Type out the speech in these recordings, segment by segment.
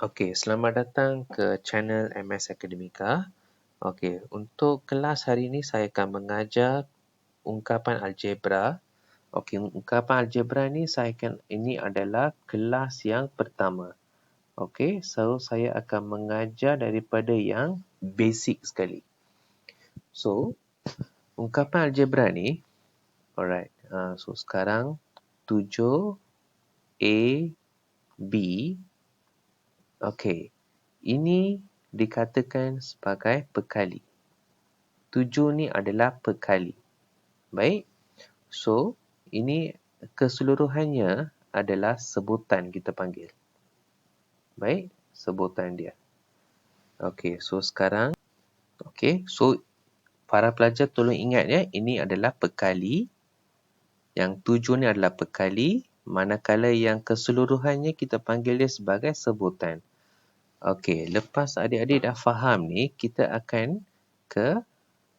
Okey, selamat datang ke channel MS Akademika. Okey, untuk kelas hari ini saya akan mengajar ungkapan algebra. Okey, ungkapan algebra ini adalah kelas yang pertama. Okey, so saya akan mengajar daripada yang basic sekali. So, ungkapan algebra ni, alright. So sekarang 7A B. Okey. Ini dikatakan sebagai perkali. 7 ni adalah perkali. Baik. So, ini keseluruhannya adalah sebutan kita panggil. Baik. Sebutan dia. Okey. So, sekarang. Okey. So, para pelajar tolong ingat ya. Ini adalah perkali. Yang 7 ni adalah perkali. Manakala yang keseluruhannya kita panggil dia sebagai sebutan. Okey, lepas adik-adik dah faham ni, kita akan ke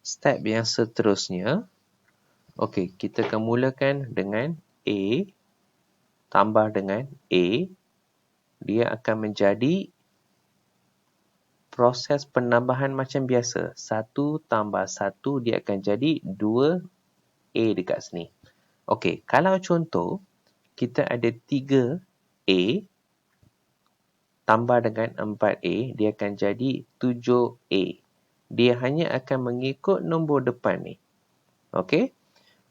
step yang seterusnya. Okey, kita akan mulakan dengan A tambah dengan A. Dia akan menjadi proses penambahan macam biasa. 1 tambah 1 dia akan jadi 2A dekat sini. Okey, kalau contoh kita ada 3A tambah dengan 4A, dia akan jadi 7A. Dia hanya akan mengikut nombor depan ni. Okey?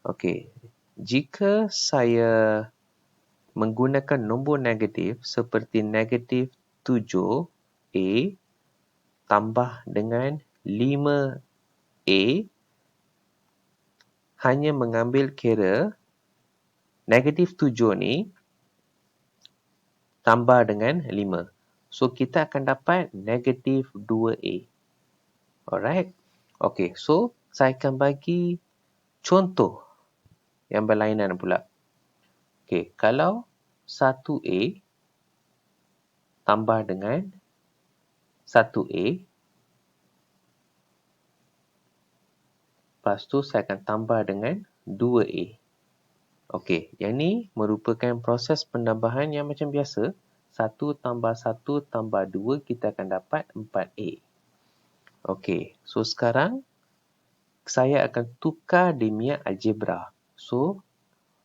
Okey. Jika saya menggunakan nombor negatif seperti negatif 7A tambah dengan 5A, hanya mengambil kira negatif 7 ni tambah dengan 5. So, kita akan dapat negatif 2A. Alright? Okey, so saya akan bagi contoh yang berlainan pula. Okey, kalau 1A tambah dengan 1A, lepas tu saya akan tambah dengan 2A. Okey, yang ni merupakan proses penambahan yang macam biasa. 1 tambah 1 tambah 2, kita akan dapat 4A. Okey, so sekarang saya akan tukar dia algebra. So,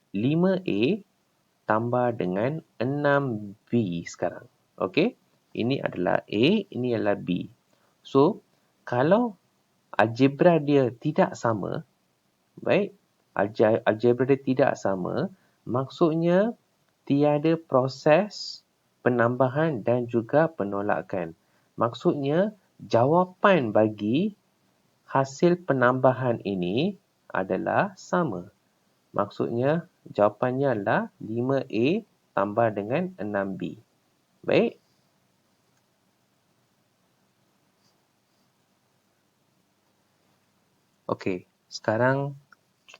5A tambah dengan 6B sekarang. Okey, ini adalah A, ini adalah B. So, kalau algebra dia tidak sama, baik, algebra dia tidak sama, maksudnya tiada proses penambahan dan juga penolakan. Maksudnya, jawapan bagi hasil penambahan ini adalah sama. Maksudnya, jawapannya adalah 5A tambah dengan 6B. Baik. Okey, sekarang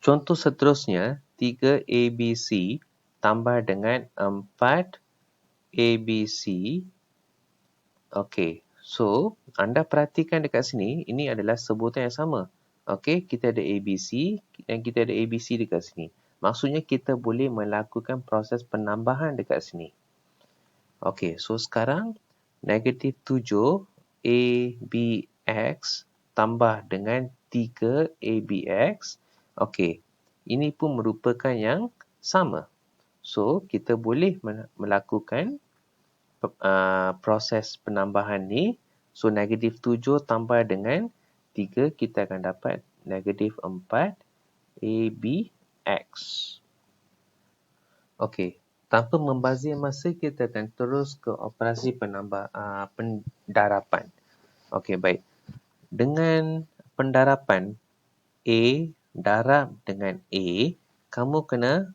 contoh seterusnya, 3ABC tambah dengan 4ABC. Okey, so anda perhatikan dekat sini, ini adalah sebutan yang sama. Okey, kita ada ABC dan kita ada ABC dekat sini. Maksudnya kita boleh melakukan proses penambahan dekat sini. Okey, so sekarang negatif 7ABX tambah dengan 3ABX. Okey, ini pun merupakan yang sama. So, kita boleh melakukan proses penambahan ni. So, negatif 7 tambah dengan 3, kita akan dapat negatif 4ABX. Okey, tanpa membazir masa, kita akan terus ke operasi pendarapan. Okey, baik. Dengan pendarapan A darab dengan A, kamu kena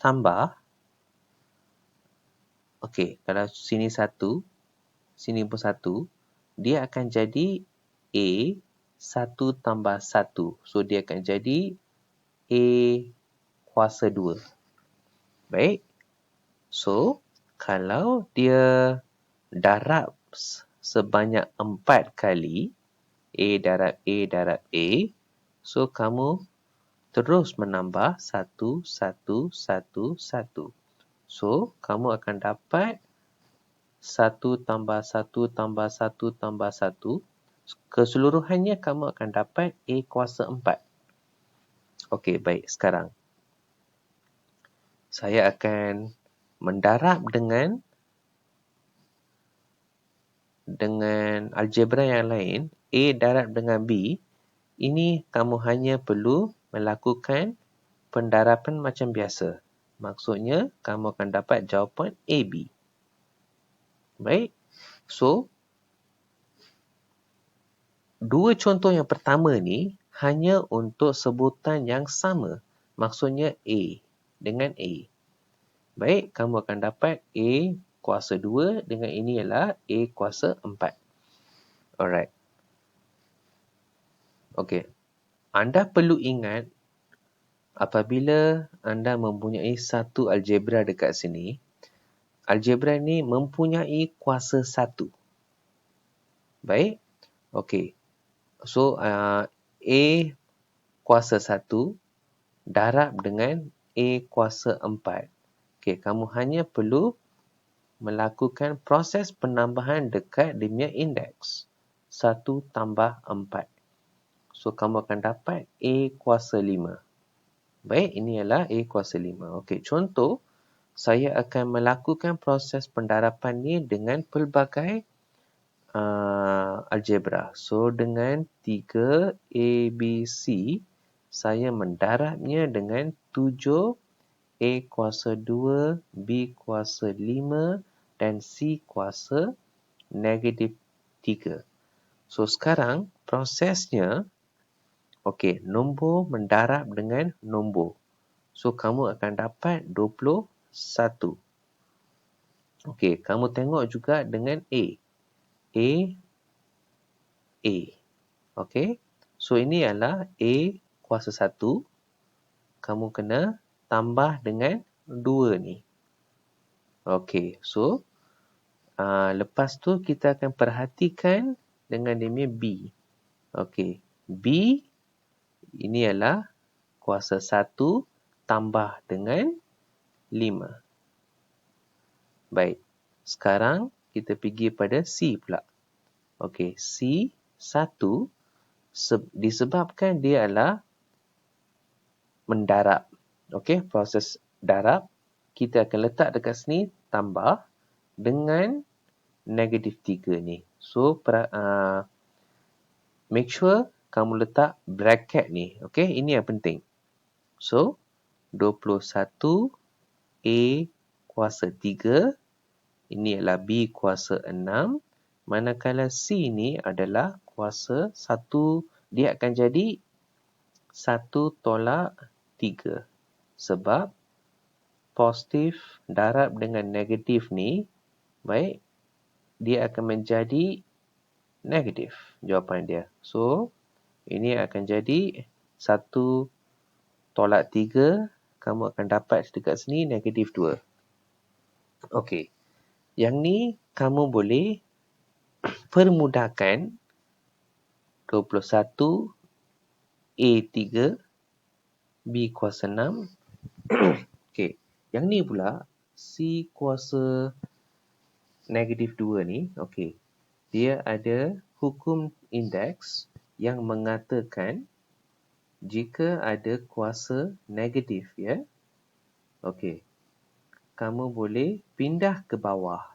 tambah. Okey, kalau sini 1, sini pun 1, dia akan jadi A 1 tambah 1. So, dia akan jadi A kuasa 2. Baik. So, kalau dia darab sebanyak 4 kali, A darab A darab A, so kamu terus menambah 1, 1, 1, 1. So, kamu akan dapat 1 tambah 1 tambah 1 tambah 1. Keseluruhannya kamu akan dapat A kuasa 4. Okey, baik. Sekarang saya akan mendarab dengan algebra yang lain. A darab dengan B. Ini kamu hanya perlu melakukan pendaraban macam biasa. Maksudnya, kamu akan dapat jawapan AB. Baik. So, dua contoh yang pertama ni hanya untuk sebutan yang sama. Maksudnya A dengan A. Baik, kamu akan dapat A kuasa 2 dengan ini ialah A kuasa 4. Alright. Okey. Anda perlu ingat apabila anda mempunyai satu algebra dekat sini, algebra ni mempunyai kuasa 1. Baik? Okey. So, A kuasa 1 darab dengan A kuasa 4. Okey, kamu hanya perlu melakukan proses penambahan dekat dia punya indeks. 1 tambah 4. So, kamu akan dapat A kuasa 5. Baik, ini ialah A kuasa 5. Okey, contoh, saya akan melakukan proses pendarapan ni dengan pelbagai algebra. So, dengan 3 ABC, saya mendarabnya dengan 7 A kuasa 2, B kuasa 5 dan C kuasa negatif 3. So, sekarang prosesnya, okey, nombor mendarab dengan nombor. So, kamu akan dapat 21. Okey, kamu tengok juga dengan A. A. Okey. So, ini adalah A kuasa 1. Kamu kena tambah dengan 2 ni. Okey, so, lepas tu kita akan perhatikan dengan dia punya B. Okey, B ini adalah kuasa 1 tambah dengan 5. Baik, sekarang kita pergi pada C pula. Okey, C 1 disebabkan dia adalah mendarab. Okey, proses darab kita akan letak dekat sini tambah dengan negatif 3 ni. So, make sure kamu letak bracket ni. Okey, ini yang penting. So, 21 A kuasa 3. Ini adalah B kuasa 6. Manakala C ni adalah kuasa 1. Dia akan jadi 1 tolak 3. Sebab positif darab dengan negatif ni, baik, dia akan menjadi negatif jawapan dia. So, ini akan jadi 1 tolak 3. Kamu akan dapat dekat sini negatif 2. Okey. Yang ni kamu boleh permudahkan 21 A3 B kuasa 6. Okey. Yang ni pula C kuasa negatif 2 ni. Okey. Dia ada hukum indeks yang mengatakan jika ada kuasa negatif, ya. Okey. Kamu boleh pindah ke bawah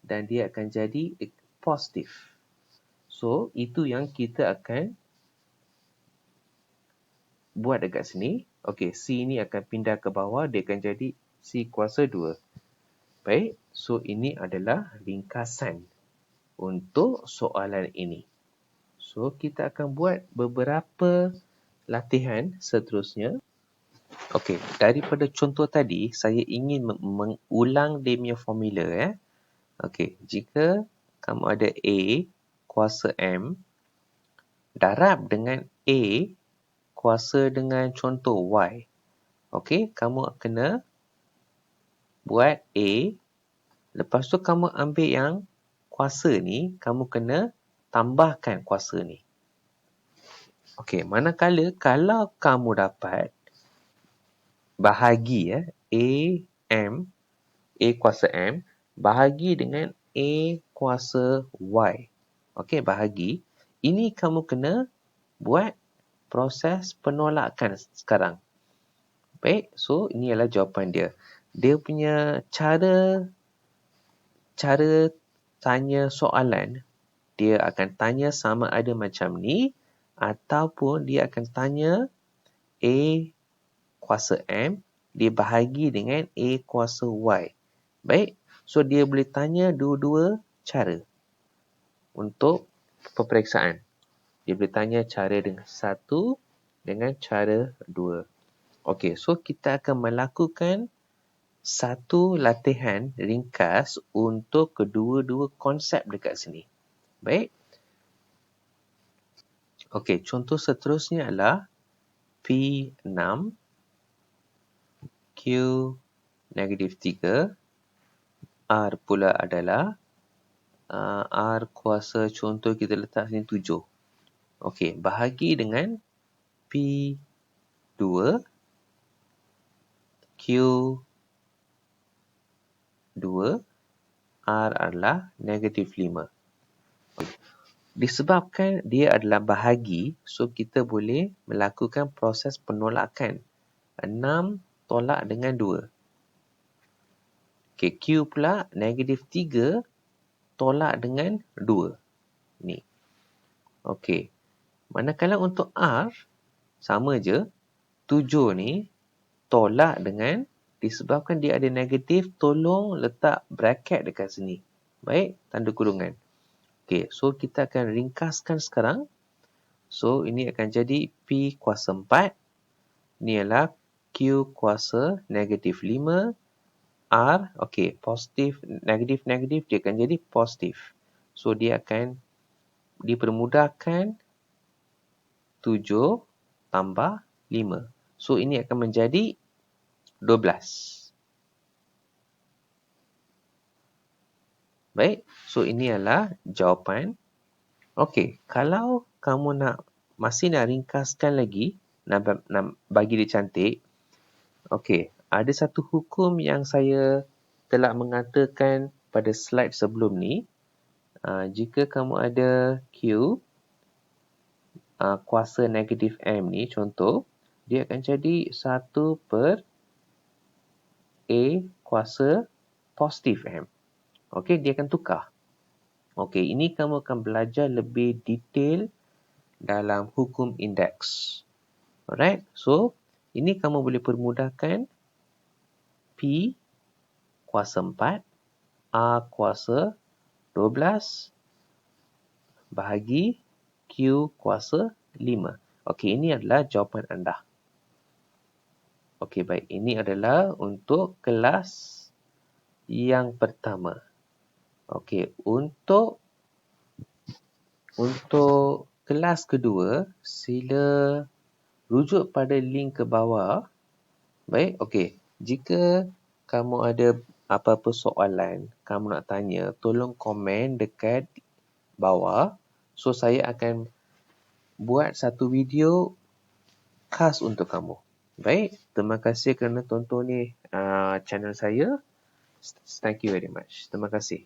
dan dia akan jadi positif. So, itu yang kita akan buat dekat sini. Okey, C ni akan pindah ke bawah, dia akan jadi C kuasa 2. Baik, so ini adalah ringkasan untuk soalan ini. So, kita akan buat beberapa latihan seterusnya. Okey, daripada contoh tadi, saya ingin mengulang dia punya formula, ya. Okey, jika kamu ada A kuasa M darab dengan A kuasa dengan contoh Y. Okey, kamu kena buat A. Lepas tu kamu ambil yang kuasa ni, kamu kena tambahkan kuasa ni. Okey, manakala kalau kamu dapat bahagi, ya, A kuasa M bahagi dengan A kuasa Y. Okey, bahagi. Ini kamu kena buat proses penolakan sekarang. Baik, so ini adalah jawapan dia. Dia punya cara tanya soalan, dia akan tanya sama ada macam ni ataupun dia akan tanya A kuasa M dibahagi dengan A kuasa Y. Baik, so dia boleh tanya dua-dua cara untuk peperiksaan. Dia boleh tanya cara dengan satu dengan cara dua. Okey, so kita akan melakukan satu latihan ringkas untuk kedua-dua konsep dekat sini. Baik. Okey, contoh seterusnya adalah P6, Q -3, R pula adalah R kuasa contoh kita letak sini 7. Okey, bahagi dengan P2, Q2, R adalah -5. Disebabkan dia adalah bahagi, so kita boleh melakukan proses penolakan. 6 tolak dengan 2. Okay, Q pula -3 tolak dengan 2. Ni. Okey. Manakala untuk R, sama je. 7 ni tolak dengan, disebabkan dia ada negatif, tolong letak bracket dekat sini. Baik, tanda kurungan. Okey, so kita akan ringkaskan sekarang. So, ini akan jadi P kuasa 4. Ni adalah Q kuasa -5. R, okey, positif, negatif, dia akan jadi positif. So, dia akan dipermudahkan 7 tambah 5. So, ini akan menjadi 12. Baik, so ini adalah jawapan. Okey, kalau kamu masih nak ringkaskan lagi, nak bagi dia cantik, okey, ada satu hukum yang saya telah mengatakan pada slide sebelum ni. Jika kamu ada Q kuasa negatif M ni, contoh, dia akan jadi 1 per A kuasa positif M. Okey, dia akan tukar. Okey, ini kamu akan belajar lebih detail dalam hukum indeks. Alright, so ini kamu boleh permudahkan P kuasa 4, R kuasa 12 bahagi Q kuasa 5. Okey, ini adalah jawapan anda. Okey, baik. Ini adalah untuk kelas yang pertama. Okey, untuk kelas kedua, sila rujuk pada link ke bawah. Baik, okey. Jika kamu ada apa-apa soalan, kamu nak tanya, tolong komen dekat bawah. So, saya akan buat satu video khas untuk kamu. Baik, terima kasih kerana tonton ni channel saya. Thank you very much. Terima kasih.